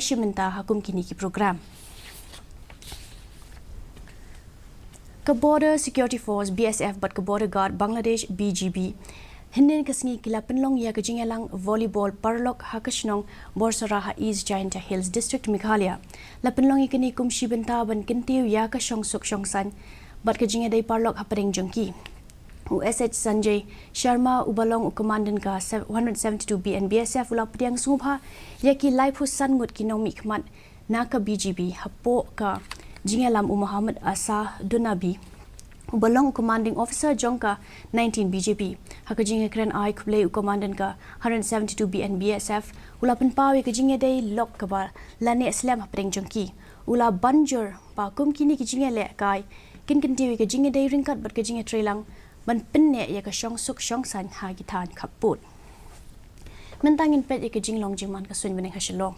Shimenta hakum kini ki program. Ke Border Security Force BSF bat ke Border Guard Bangladesh BGB Hinden kesengi kila penlong ya kejingelang volleyball Paralok ha ke Shnong Barsora ha East Giant Hills District Meghalaya. La penlong ikini kum Shibenta ban kentiu ya ke Shong Suk Shong San bat kejinge dai Paralok ha Padeng Jengki. USH Sanjay Sharma ubalong komandan ka 172B and BSF ula pediang sungupha yaki laipu sangut kinong mikmat na ka BGB hapo ka jingelam Muhammad Asa Dunabi ubalong commanding officer jongka 19 BGB haka jinge kren ai kublei komandan ka 172B and BSF ula penpawi ka jinge dai lok ka ba lane islam hapeng jongki ula banjur pa kum kini ki jinge le kai kin tiwi ka jinge dai ringkat bat ka jinge trailang ban penne ya ka Shong Suk Shong San ha gitan kaput mentangin pet ya ka jinglong jingman ka sun beneng hasilong